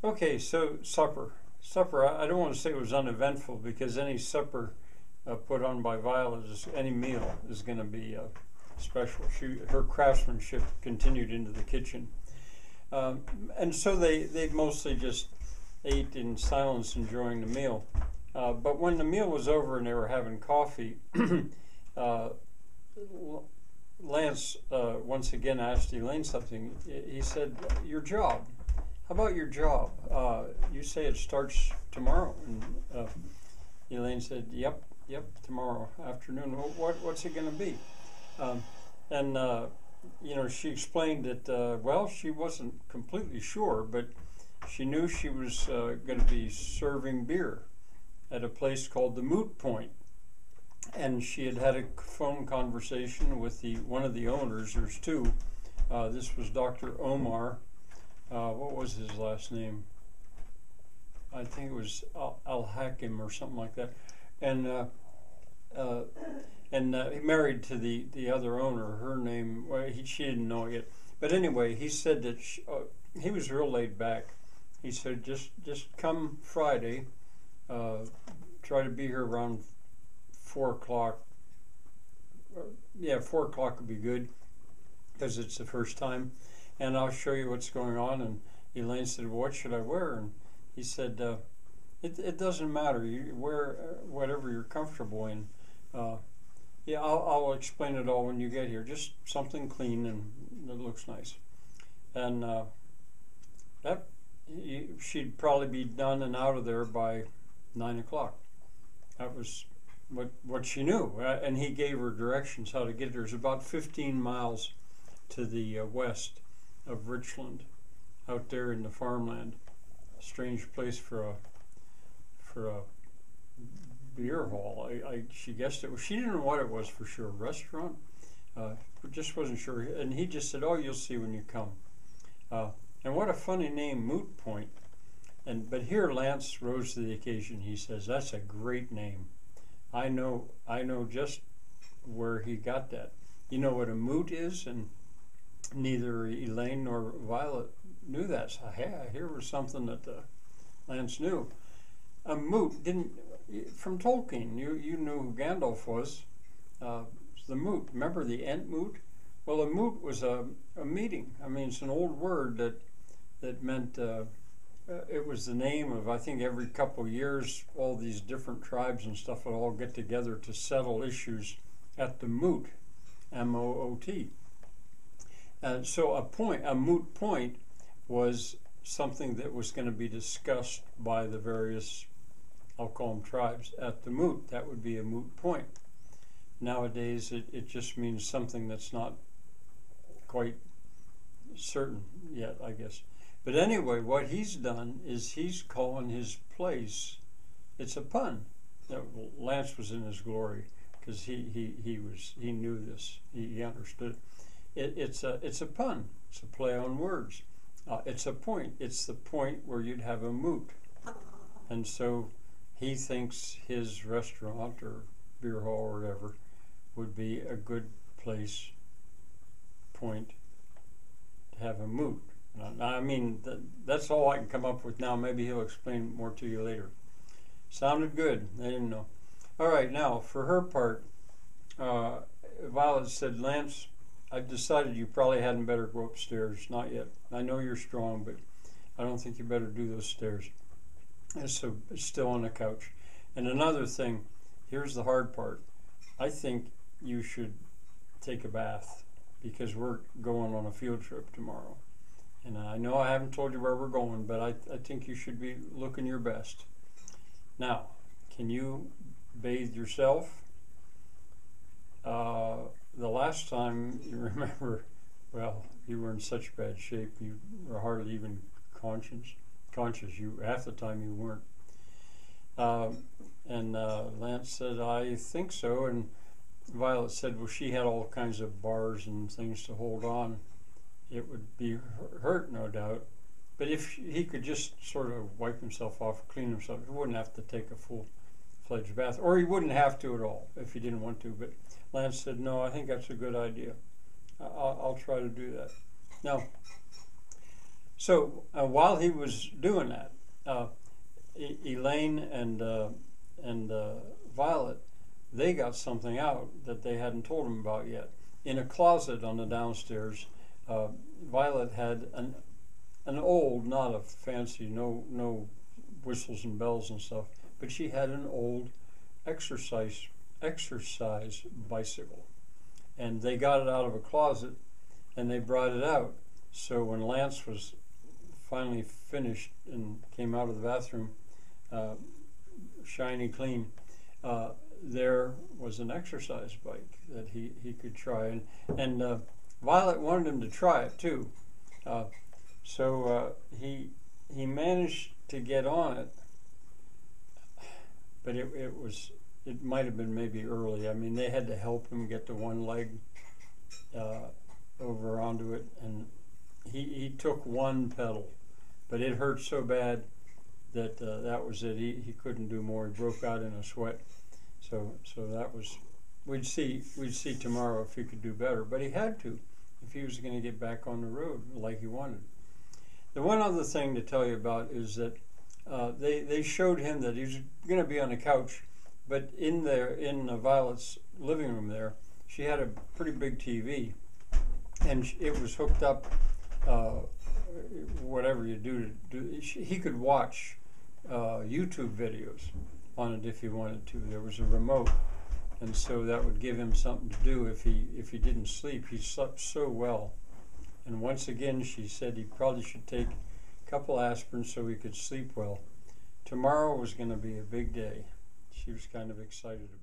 Okay, so supper. Supper, I don't want to say it was uneventful because any supper put on by Violet, any meal is going to be special. Her craftsmanship continued into the kitchen. And so they mostly just ate in silence, enjoying the meal. But when the meal was over and they were having coffee, uh, Lance once again asked Elaine something. He said, "Your job. How about your job? You say it starts tomorrow." And Elaine said, "Yep, tomorrow afternoon. What's it going to be?" And she explained that. Well, she wasn't completely sure, but she knew she was going to be serving beer at a place called the Moot Point. And she had had a phone conversation with one of the owners. There's two. This was Dr. Omar. What was his last name? I think it was Al-Hakim or something like that. And he married to the other owner. Her name, she didn't know it yet. But anyway, he said that he was real laid back. He said, just come Friday. Try to be here around 4 o'clock. 4 o'clock would be good because it's the first time. And I'll show you what's going on. And Elaine said, "Well, what should I wear?" And he said, it doesn't matter. You wear whatever you're comfortable in. I'll explain it all when you get here. Just something clean and that looks nice. And she'd probably be done and out of there by 9 o'clock. That was what she knew. And he gave her directions how to get there. It's about 15 miles to the west of Richland, out there in the farmland. Strange place for a beer hall. She guessed it was. She didn't know what it was for sure. Restaurant. Just wasn't sure. And he just said, "Oh, you'll see when you come." And what a funny name, Moot Point. But here Lance rose to the occasion. He says, "That's a great name. I know just where he got that. You know what a moot is?" And neither Elaine nor Violet knew that. So here was something that Lance knew. A moot from Tolkien. You knew who Gandalf was. The moot. Remember the Entmoot? Well, a moot was a meeting. I mean, it's an old word that meant. It was the name of, I think, every couple of years, all these different tribes and stuff would all get together to settle issues at the moot, M-O-O-T. So a moot point was something that was going to be discussed by the various, I'll call them tribes, at the moot. That would be a moot point. Nowadays, it just means something that's not quite certain yet, I guess. But anyway, what he's done is he's calling his place. It's a pun. Lance was in his glory because he knew this. He understood. It's a pun. It's a play on words. It's a point. It's the point where you'd have a moot. And so he thinks his restaurant or beer hall or whatever would be a good point to have a moot. I mean, that's all I can come up with now. Maybe he'll explain more to you later. Sounded good. I didn't know. All right, now, for her part, Violet said, "Lance, I've decided you probably hadn't better go upstairs. Not yet. I know you're strong, but I don't think you better do those stairs." And so it's still on the couch. And another thing, here's the hard part. I think you should take a bath because we're going on a field trip tomorrow. And I know I haven't told you where we're going, but I think you should be looking your best. Now, can you bathe yourself? The last time, you remember, well, you were in such bad shape, you were hardly even conscious. Half the time you weren't. And Lance said, "I think so." And Violet said, well, she had all kinds of bars and things to hold on. It would be hurt, no doubt. But if he could just sort of wipe himself off, clean himself, he wouldn't have to take a full-fledged bath. Or he wouldn't have to at all if he didn't want to. But Lance said, "No, I think that's a good idea. I'll try to do that." Now, So while he was doing that, Elaine and Violet, they got something out that they hadn't told him about yet. In a closet on the downstairs, Violet had an old, not a fancy, no whistles and bells and stuff, but she had an old exercise bicycle, and they got it out of a closet and they brought it out. So when Lance was finally finished and came out of the bathroom, shiny clean, there was an exercise bike that he could try, and Violet wanted him to try it too. So he managed to get on it, but it might have been maybe early. I mean, they had to help him get the one leg over onto it, and he took one pedal, but it hurt so bad that that was it. He couldn't do more. He broke out in a sweat. So that was, we'd see tomorrow if he could do better, but he had to if he was going to get back on the road like he wanted. The one other thing to tell you about is that they showed him that he was going to be on the couch, but in Violet's living room there, she had a pretty big TV, and it was hooked up. Whatever you do he could watch YouTube videos on it if he wanted to. There was a remote, and so that would give him something to do if he didn't sleep. He slept so well. And once again, she said he probably should take a couple aspirins so he could sleep well. Tomorrow was going to be a big day. She was kind of excited about it.